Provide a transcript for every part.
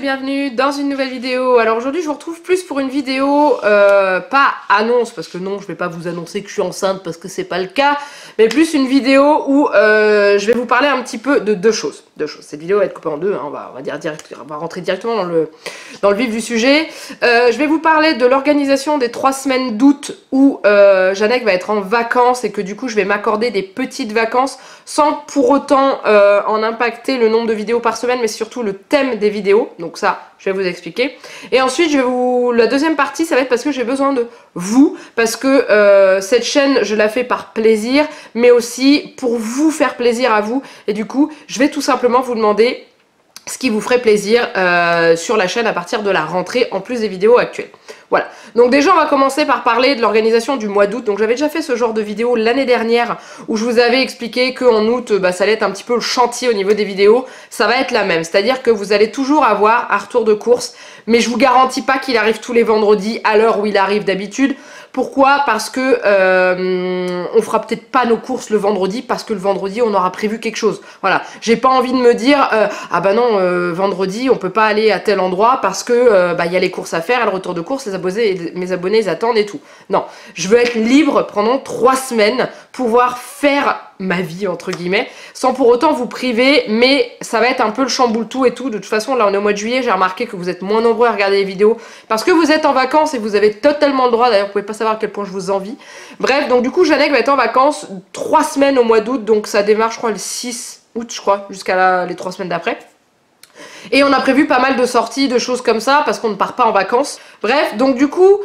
bienvenue dans une nouvelle vidéo. Alors aujourd'hui je vous retrouve plus pour une vidéo, pas annonce, parce que non je vais pas vous annoncer que je suis enceinte parce que c'est pas le cas, mais plus une vidéo où je vais vous parler un petit peu de deux choses. Cette vidéo va être coupée en deux, hein, on va rentrer directement dans le vif du sujet. Je vais vous parler de l'organisation des 3 semaines d'août où Janek va être en vacances et que du coup je vais m'accorder des petites vacances sans pour autant en impacter le nombre de vidéos par semaine, mais surtout le thème des vidéos. Donc ça, je vais vous expliquer. Et ensuite, la deuxième partie, ça va être parce que j'ai besoin de vous, parce que cette chaîne, je la fais par plaisir, mais aussi pour vous faire plaisir à vous. Et du coup, je vais tout simplement vous demander ce qui vous ferait plaisir sur la chaîne à partir de la rentrée, en plus des vidéos actuelles. Voilà, donc déjà on va commencer par parler de l'organisation du mois d'août. Donc j'avais déjà fait ce genre de vidéo l'année dernière où je vous avais expliqué qu'en août, ça allait être un petit peu le chantier au niveau des vidéos. Ça va être la même, c'est-à-dire que vous allez toujours avoir un retour de course, mais je vous garantis pas qu'il arrive tous les vendredis à l'heure où il arrive d'habitude. Pourquoi? Parce que on fera peut-être pas nos courses le vendredi, parce que le vendredi on aura prévu quelque chose. Voilà, j'ai pas envie de me dire ah bah non, vendredi on peut pas aller à tel endroit parce que y a les courses à faire, et le retour de course, mes abonnés ils attendent et tout. Non, je veux être libre pendant 3 semaines, pouvoir faire ma vie entre guillemets, sans pour autant vous priver, mais ça va être un peu le chamboule tout et tout. De toute façon là on est au mois de juillet, j'ai remarqué que vous êtes moins nombreux à regarder les vidéos parce que vous êtes en vacances et vous avez totalement le droit, d'ailleurs vous pouvez pas savoir à quel point je vous envie. Bref, donc du coup Janek va être en vacances 3 semaines au mois d'août, donc ça démarre je crois le 6 août je crois, jusqu'à les 3 semaines d'après. Et on a prévu pas mal de sorties, de choses comme ça, parce qu'on ne part pas en vacances. Bref, donc du coup,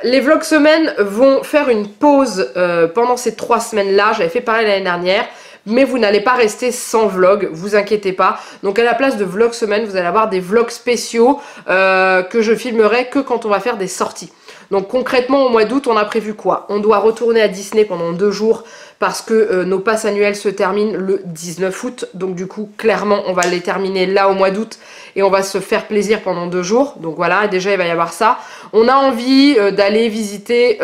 les vlogs semaines vont faire une pause pendant ces 3 semaines-là. J'avais fait pareil l'année dernière. Mais vous n'allez pas rester sans vlog, vous inquiétez pas. Donc à la place de vlog semaine, vous allez avoir des vlogs spéciaux que je filmerai que quand on va faire des sorties. Donc concrètement au mois d'août on a prévu quoi? On doit retourner à Disney pendant 2 jours parce que nos passes annuelles se terminent le 19 août. Donc du coup clairement on va les terminer là au mois d'août et on va se faire plaisir pendant 2 jours. Donc voilà, déjà il va y avoir ça. On a envie d'aller visiter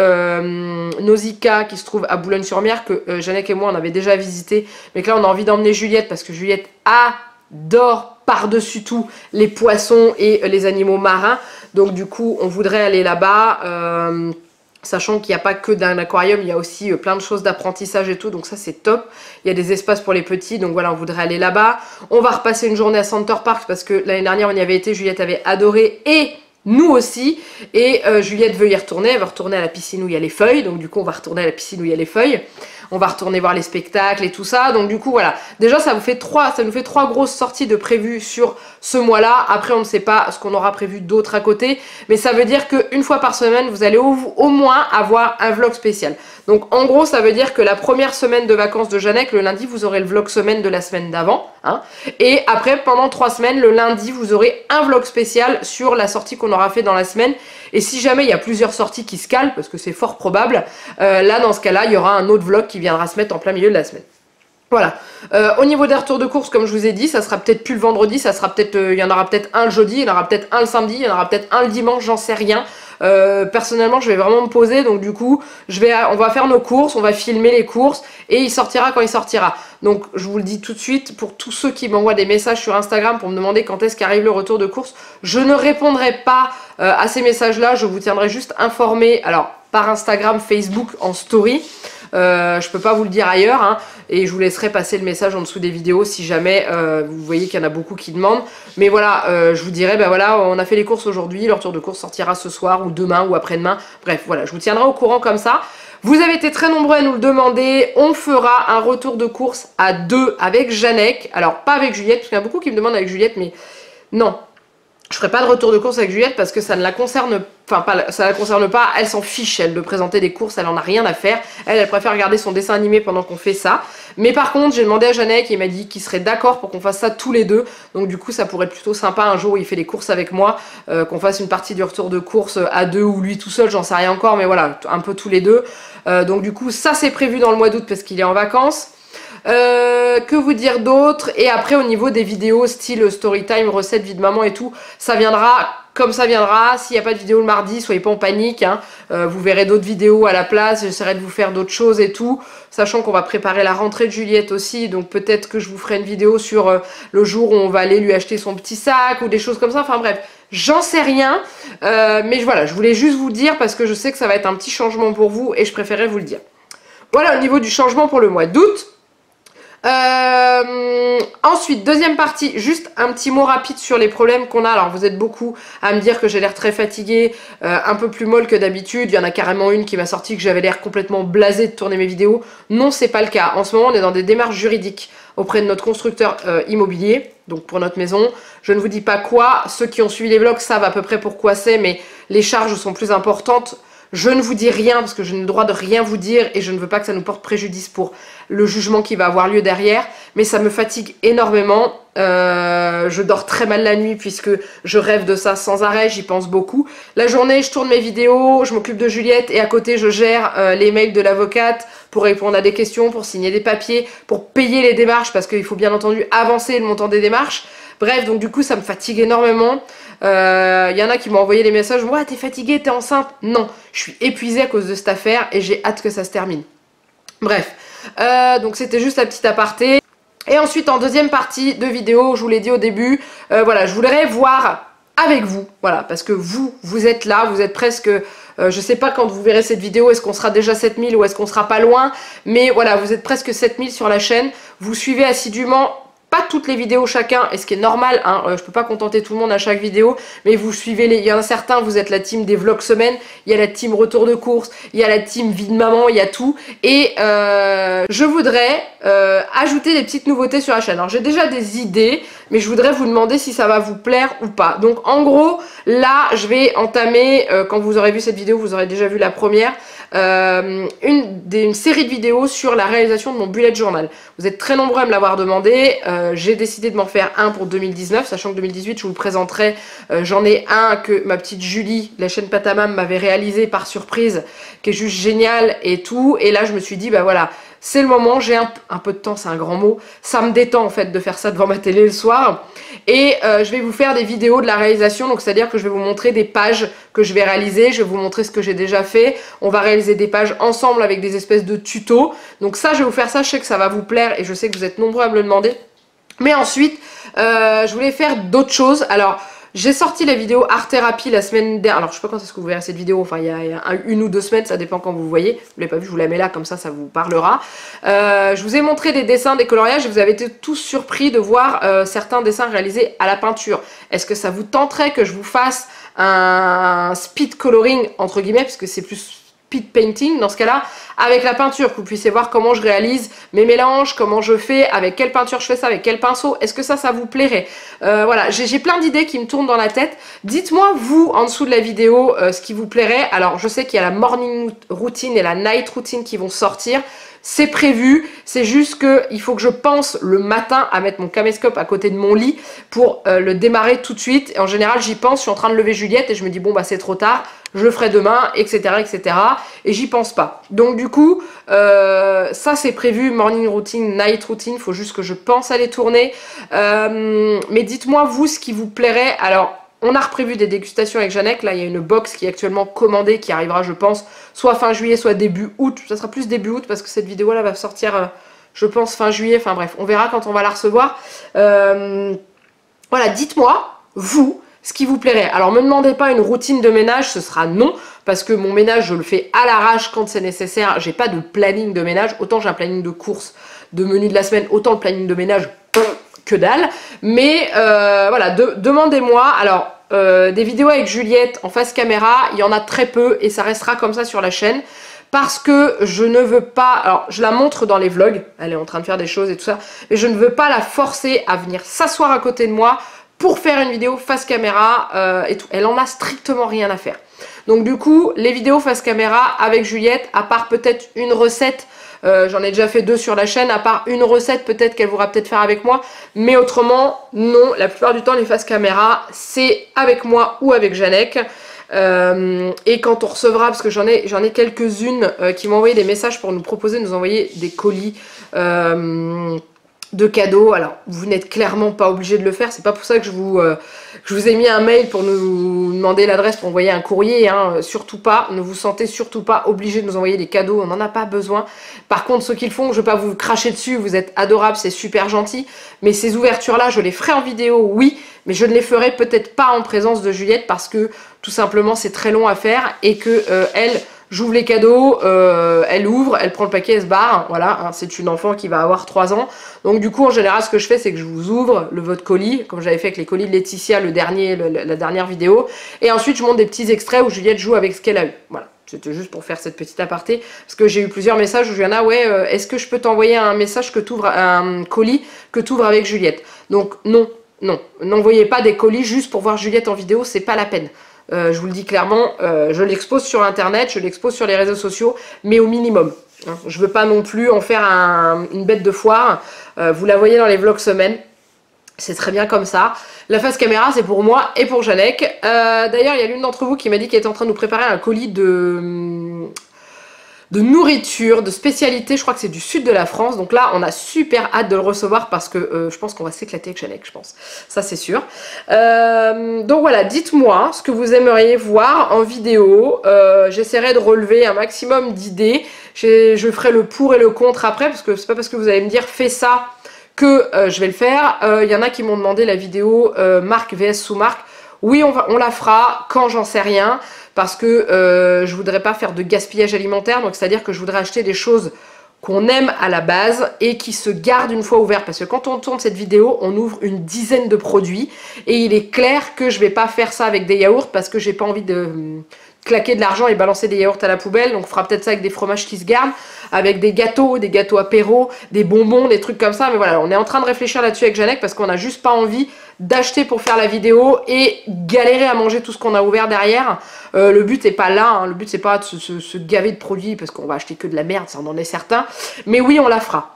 Nausicaa qui se trouve à Boulogne-sur-Mer, que Janek et moi on avait déjà visité, mais que là on a envie d'emmener Juliette parce que Juliette adore par-dessus tout les poissons et les animaux marins. Donc du coup on voudrait aller là-bas, sachant qu'il n'y a pas que d'un aquarium, il y a aussi plein de choses d'apprentissage et tout, donc ça c'est top. Il y a des espaces pour les petits, donc voilà, on voudrait aller là-bas. On va repasser une journée à Center Park parce que l'année dernière on y avait été, Juliette avait adoré et nous aussi. Et Juliette veut y retourner, elle veut retourner à la piscine où il y a les feuilles, donc du coup on va retourner à la piscine où il y a les feuilles. On va retourner voir les spectacles et tout ça. Donc du coup voilà, déjà ça nous fait 3 grosses sorties de prévues sur ce mois-là. Après on ne sait pas ce qu'on aura prévu d'autres à côté, mais ça veut dire qu'une fois par semaine vous allez au moins avoir un vlog spécial. Donc en gros ça veut dire que la première semaine de vacances de Janek, le lundi vous aurez le vlog semaine de la semaine d'avant, hein. Et après pendant 3 semaines, le lundi vous aurez un vlog spécial sur la sortie qu'on aura fait dans la semaine. Et si jamais il y a plusieurs sorties qui se calent, parce que c'est fort probable, là dans ce cas-là il y aura un autre vlog qui viendra se mettre en plein milieu de la semaine. Voilà. Au niveau des retours de course, comme je vous ai dit, ça sera peut-être plus le vendredi, ça sera peut-être, il y en aura peut-être un le jeudi, il y en aura peut-être un le samedi, il y en aura peut-être un le dimanche, j'en sais rien. Personnellement je vais vraiment me poser, donc du coup on va faire nos courses, on va filmer les courses et il sortira quand il sortira. Donc je vous le dis tout de suite, pour tous ceux qui m'envoient des messages sur Instagram pour me demander quand est-ce qu'arrive le retour de course, je ne répondrai pas à ces messages là, je vous tiendrai juste informé, alors par Instagram, Facebook, en story. Je peux pas vous le dire ailleurs, hein, et je vous laisserai passer le message en dessous des vidéos si jamais vous voyez qu'il y en a beaucoup qui demandent. Mais voilà, je vous dirai, ben voilà, on a fait les courses aujourd'hui, le retour de course sortira ce soir ou demain ou après-demain. Bref, voilà, je vous tiendrai au courant comme ça. Vous avez été très nombreux à nous le demander, on fera un retour de course à 2 avec Janek. Alors pas avec Juliette, parce qu'il y en a beaucoup qui me demandent avec Juliette, mais non. Je ferai pas de retour de course avec Juliette parce que ça ne la concerne, ça la concerne pas, elle s'en fiche, elle, de présenter des courses, elle en a rien à faire. Elle préfère regarder son dessin animé pendant qu'on fait ça. Mais par contre, j'ai demandé à Janek et il m'a dit qu'il serait d'accord pour qu'on fasse ça tous les deux. Donc du coup, ça pourrait être plutôt sympa un jour où il fait les courses avec moi, qu'on fasse une partie du retour de course à 2 ou lui tout seul, j'en sais rien encore, mais voilà, un peu tous les deux. Donc du coup, ça c'est prévu dans le mois d'août parce qu'il est en vacances. Que vous dire d'autre? Et après au niveau des vidéos style story time, recettes, vie de maman et tout, ça viendra comme ça viendra. S'il n'y a pas de vidéo le mardi, soyez pas en panique, hein. Vous verrez d'autres vidéos à la place, j'essaierai de vous faire d'autres choses et tout, sachant qu'on va préparer la rentrée de Juliette aussi, donc peut-être que je vous ferai une vidéo sur le jour où on va aller lui acheter son petit sac ou des choses comme ça, enfin bref, j'en sais rien, mais voilà, je voulais juste vous le dire parce que je sais que ça va être un petit changement pour vous et je préférais vous le dire. Voilà au niveau du changement pour le mois d'août. Ensuite, deuxième partie, juste un petit mot rapide sur les problèmes qu'on a. Alors vous êtes beaucoup à me dire que j'ai l'air très fatiguée, un peu plus molle que d'habitude. Il y en a carrément une qui m'a sorti que j'avais l'air complètement blasée de tourner mes vidéos. Non, c'est pas le cas. En ce moment, on est dans des démarches juridiques auprès de notre constructeur immobilier, donc pour notre maison. Je ne vous dis pas quoi, ceux qui ont suivi les vlogs savent à peu près pourquoi c'est, mais les charges sont plus importantes. Je ne vous dis rien parce que je n'ai le droit de rien vous dire et je ne veux pas que ça nous porte préjudice pour le jugement qui va avoir lieu derrière. Mais ça me fatigue énormément. Je dors très mal la nuit puisque je rêve de ça sans arrêt, j'y pense beaucoup. La journée, je tourne mes vidéos, je m'occupe de Juliette et à côté, je gère les mails de l'avocate pour répondre à des questions, pour signer des papiers, pour payer les démarches parce qu'il faut bien entendu avancer le montant des démarches. Bref, donc du coup, ça me fatigue énormément. Y en a qui m'ont envoyé des messages, ouais, t'es fatiguée, t'es enceinte. Non, je suis épuisée à cause de cette affaire et j'ai hâte que ça se termine. Bref, donc c'était juste la petite aparté. Et ensuite, en deuxième partie de vidéo, je vous l'ai dit au début, voilà, je voudrais voir avec vous, voilà, parce que vous êtes là, vous êtes presque... je sais pas quand vous verrez cette vidéo, est-ce qu'on sera déjà 7000 ou est-ce qu'on sera pas loin, mais voilà, vous êtes presque 7000 sur la chaîne, vous suivez assidûment, pas toutes les vidéos chacun, et ce qui est normal, hein, je peux pas contenter tout le monde à chaque vidéo, mais vous suivez il y en a certains, vous êtes la team des vlogs semaine, il y a la team retour de course, il y a la team vie de maman, il y a tout, et je voudrais ajouter des petites nouveautés sur la chaîne. Alors j'ai déjà des idées, mais je voudrais vous demander si ça va vous plaire ou pas. Donc en gros, là je vais entamer, quand vous aurez vu cette vidéo, vous aurez déjà vu la première, une série de vidéos sur la réalisation de mon bullet journal. Vous êtes très nombreux à me l'avoir demandé, j'ai décidé de m'en faire un pour 2019, sachant que 2018 je vous le présenterai, j'en ai un que ma petite Julie, la chaîne Patamam, m'avait réalisé par surprise, qui est juste génial et tout, et là je me suis dit bah voilà, c'est le moment, j'ai un peu de temps, c'est un grand mot, ça me détend en fait de faire ça devant ma télé le soir, et je vais vous faire des vidéos de la réalisation, donc c'est à dire que je vais vous montrer des pages que je vais réaliser, je vais vous montrer ce que j'ai déjà fait, on va réaliser des pages ensemble avec des espèces de tutos, donc ça je vais vous faire ça, je sais que ça va vous plaire et je sais que vous êtes nombreux à me le demander, mais ensuite je voulais faire d'autres choses. Alors j'ai sorti la vidéo art thérapie la semaine dernière, alors je sais pas quand est-ce que vous verrez cette vidéo, enfin il y a une ou deux semaines, ça dépend quand vous voyez, vous l'avez pas vu, je vous la mets là, comme ça vous parlera. Je vous ai montré des dessins, des coloriages, et vous avez été tous surpris de voir certains dessins réalisés à la peinture. Est-ce que ça vous tenterait que je vous fasse un speed coloring, entre guillemets, puisque c'est plus speed painting dans ce cas-là, avec la peinture, que vous puissiez voir comment je réalise mes mélanges, comment je fais, avec quelle peinture je fais ça, avec quel pinceau, est-ce que ça vous plairait? Voilà, j'ai plein d'idées qui me tournent dans la tête. Dites-moi vous, en dessous de la vidéo, ce qui vous plairait. Alors je sais qu'il y a la morning routine et la night routine qui vont sortir. C'est prévu, c'est juste qu'il faut que je pense le matin à mettre mon caméscope à côté de mon lit pour le démarrer tout de suite. Et en général, j'y pense, je suis en train de lever Juliette et je me dis bon bah c'est trop tard, je le ferai demain, etc. etc. Et j'y pense pas. Donc du coup, ça c'est prévu, morning routine, night routine, il faut juste que je pense à les tourner. Mais dites-moi vous ce qui vous plairait. Alors, on a reprévu des dégustations avec Jeannette. Là, il y a une box qui est actuellement commandée, qui arrivera, je pense, soit fin juillet, soit début août. Ça sera plus début août parce que cette vidéo-là va sortir, je pense, fin juillet. Enfin bref, on verra quand on va la recevoir. Voilà, dites-moi, vous, ce qui vous plairait. Alors, me demandez pas une routine de ménage, ce sera non. Parce que mon ménage, je le fais à l'arrache quand c'est nécessaire. J'ai pas de planning de ménage. Autant j'ai un planning de course, de menu de la semaine, autant le planning de ménage, que dalle. Mais voilà, demandez-moi. Alors, des vidéos avec Juliette en face caméra, il y en a très peu et ça restera comme ça sur la chaîne. Parce que je ne veux pas... Alors, je la montre dans les vlogs. Elle est en train de faire des choses et tout ça. Mais je ne veux pas la forcer à venir s'asseoir à côté de moi pour faire une vidéo face caméra et tout. Elle en a strictement rien à faire. Donc du coup, les vidéos face caméra avec Juliette, à part peut-être une recette, j'en ai déjà fait 2 sur la chaîne, à part une recette peut-être qu'elle voudra peut-être faire avec moi, mais autrement, non, la plupart du temps les face caméra, c'est avec moi ou avec Jeannette. Et quand on recevra, parce que j'en ai quelques-unes qui m'ont envoyé des messages pour nous proposer de nous envoyer des colis de cadeaux. Alors vous n'êtes clairement pas obligé de le faire, c'est pas pour ça que je Je vous ai mis un mail pour nous demander l'adresse pour envoyer un courrier, hein. Surtout pas, ne vous sentez surtout pas obligé de nous envoyer des cadeaux, on n'en a pas besoin. Par contre, ceux qui le font, je ne vais pas vous cracher dessus, vous êtes adorables, c'est super gentil. Mais ces ouvertures-là, je les ferai en vidéo, oui, mais je ne les ferai peut-être pas en présence de Juliette parce que tout simplement c'est très long à faire et que elle... J'ouvre les cadeaux, elle ouvre, elle prend le paquet, elle se barre. Voilà, hein, c'est une enfant qui va avoir 3 ans. Donc du coup, en général, ce que je fais, c'est que je vous ouvre votre colis, comme j'avais fait avec les colis de Laetitia, la dernière vidéo. Et ensuite, je monte des petits extraits où Juliette joue avec ce qu'elle a eu. Voilà, c'était juste pour faire cette petite aparté. Parce que j'ai eu plusieurs messages où Juliana, ouais, est-ce que je peux t'envoyer un message que t'ouvres, un colis que tu ouvres avec Juliette? Donc non, non, n'envoyez pas des colis juste pour voir Juliette en vidéo, c'est pas la peine. Je vous le dis clairement, je l'expose sur internet, je l'expose sur les réseaux sociaux, mais au minimum. Hein. Je veux pas non plus en faire une bête de foire. Vous la voyez dans les vlogs semaine, c'est très bien comme ça. La face caméra, c'est pour moi et pour Janek. D'ailleurs, il y a l'une d'entre vous qui m'a dit qu'elle était en train de nous préparer un colis de nourriture, de spécialité, je crois que c'est du sud de la France, donc là on a super hâte de le recevoir parce que je pense qu'on va s'éclater avec Janek, je pense, ça c'est sûr. Donc voilà, dites-moi ce que vous aimeriez voir en vidéo, j'essaierai de relever un maximum d'idées, je ferai le pour et le contre après, parce que c'est pas parce que vous allez me dire fais ça que je vais le faire. Il y en a qui m'ont demandé la vidéo marque vs sous-marque. Oui, on la fera quand j'en sais rien, parce que je voudrais pas faire de gaspillage alimentaire, donc c'est-à-dire que je voudrais acheter des choses qu'on aime à la base et qui se gardent une fois ouvertes, parce que quand on tourne cette vidéo, on ouvre une dizaine de produits et il est clair que je vais pas faire ça avec des yaourts parce que j'ai pas envie de claquer de l'argent et balancer des yaourts à la poubelle, donc on fera peut-être ça avec des fromages qui se gardent, avec des gâteaux apéro, des bonbons, des trucs comme ça, mais voilà, on est en train de réfléchir là-dessus avec Janek parce qu'on a juste pas envie d'acheter pour faire la vidéo et galérer à manger tout ce qu'on a ouvert derrière. Le but n'est pas là, hein. Le but c'est pas de se gaver de produits parce qu'on va acheter que de la merde, ça on en est certain, mais oui on la fera.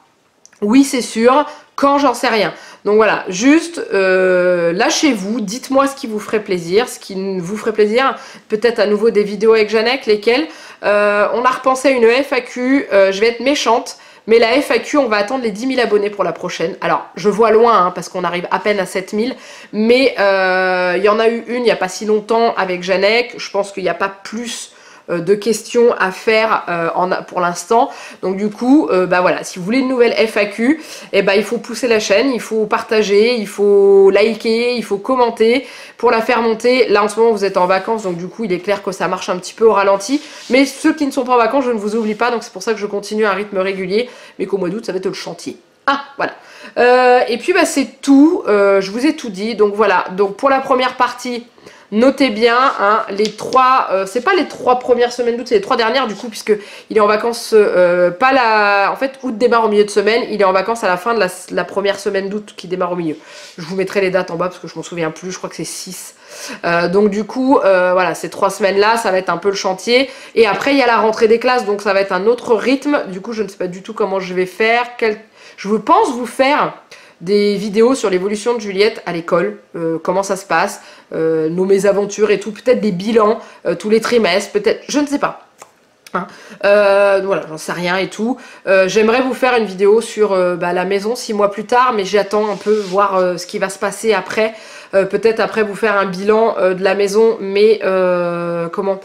Oui c'est sûr, quand j'en sais rien. Donc voilà, juste lâchez-vous, dites-moi ce qui vous ferait plaisir, ce qui vous ferait plaisir, peut-être à nouveau des vidéos avec Janek, lesquelles. On a repensé à une FAQ, je vais être méchante, mais la FAQ, on va attendre les 10 000 abonnés pour la prochaine. Alors, je vois loin, hein, parce qu'on arrive à peine à 7 000, mais il y en a eu une il n'y a pas si longtemps avec Janek. Je pense qu'il n'y a pas plus de questions à faire pour l'instant. Donc du coup, bah voilà, si vous voulez une nouvelle FAQ, eh ben, il faut pousser la chaîne, il faut partager, il faut liker, il faut commenter pour la faire monter. Là en ce moment vous êtes en vacances, donc du coup il est clair que ça marche un petit peu au ralenti. Mais ceux qui ne sont pas en vacances, je ne vous oublie pas, donc c'est pour ça que je continue à un rythme régulier, mais qu'au mois d'août ça va être le chantier. Ah, voilà. Et puis bah, c'est tout, je vous ai tout dit. Donc voilà, donc pour la première partie, notez bien, hein, les 3, c'est pas les 3 premières semaines d'août, c'est les 3 dernières du coup, puisque il est en vacances, en fait, août démarre au milieu de semaine, il est en vacances à la fin de la première semaine d'août qui démarre au milieu. Je vous mettrai les dates en bas parce que je m'en souviens plus, je crois que c'est 6. Donc du coup, voilà, ces 3 semaines-là, ça va être un peu le chantier. Et après, il y a la rentrée des classes, donc ça va être un autre rythme. Du coup, je ne sais pas du tout comment je vais faire. Je pense vous faire des vidéos sur l'évolution de Juliette à l'école, comment ça se passe, nos mésaventures et tout, peut-être des bilans tous les trimestres, peut-être, je ne sais pas. Hein. Voilà, j'en sais rien et tout. J'aimerais vous faire une vidéo sur la maison 6 mois plus tard, mais j'attends un peu voir ce qui va se passer après. Peut-être après vous faire un bilan de la maison, mais comment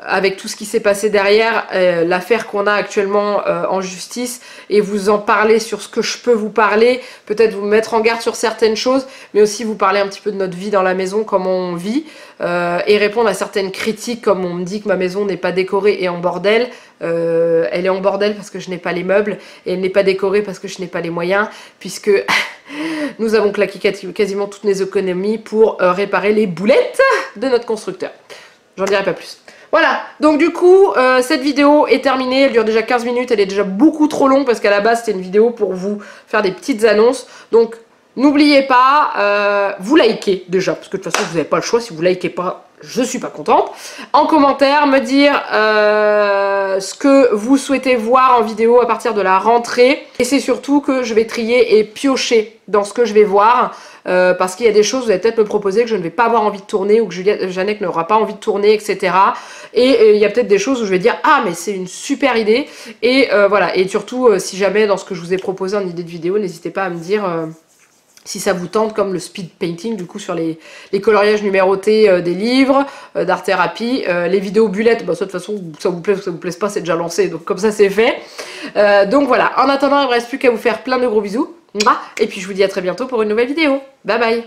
avec tout ce qui s'est passé derrière, l'affaire qu'on a actuellement en justice, et vous en parler sur ce que je peux vous parler, peut-être vous mettre en garde sur certaines choses, mais aussi vous parler un petit peu de notre vie dans la maison, comment on vit, et répondre à certaines critiques, comme on me dit que ma maison n'est pas décorée et en bordel. Elle est en bordel parce que je n'ai pas les meubles, et elle n'est pas décorée parce que je n'ai pas les moyens, puisque nous avons claqué quasiment toutes nos économies pour réparer les boulettes de notre constructeur. J'en dirai pas plus. Voilà, donc du coup, cette vidéo est terminée, elle dure déjà 15 minutes, elle est déjà beaucoup trop longue parce qu'à la base c'était une vidéo pour vous faire des petites annonces. Donc n'oubliez pas, vous likez déjà, parce que de toute façon vous n'avez pas le choix, si vous likez pas, je suis pas contente. En commentaire, me dire ce que vous souhaitez voir en vidéo à partir de la rentrée. Et c'est surtout que je vais trier et piocher dans ce que je vais voir. Parce qu'il y a des choses, vous allez peut-être me proposer que je ne vais pas avoir envie de tourner ou que Janek n'aura pas envie de tourner, etc. Et il y a peut-être des choses où je vais dire « Ah, mais c'est une super idée !» Et voilà, et surtout, si jamais dans ce que je vous ai proposé en idée de vidéo, n'hésitez pas à me dire si ça vous tente, comme le speed painting du coup sur les coloriages numérotés des livres, d'art thérapie, les vidéos bullet, bah ça de toute façon ça vous plaise ou ça vous plaise pas, c'est déjà lancé, donc comme ça c'est fait. Donc voilà, en attendant il ne me reste plus qu'à vous faire plein de gros bisous, et puis je vous dis à très bientôt pour une nouvelle vidéo, bye bye.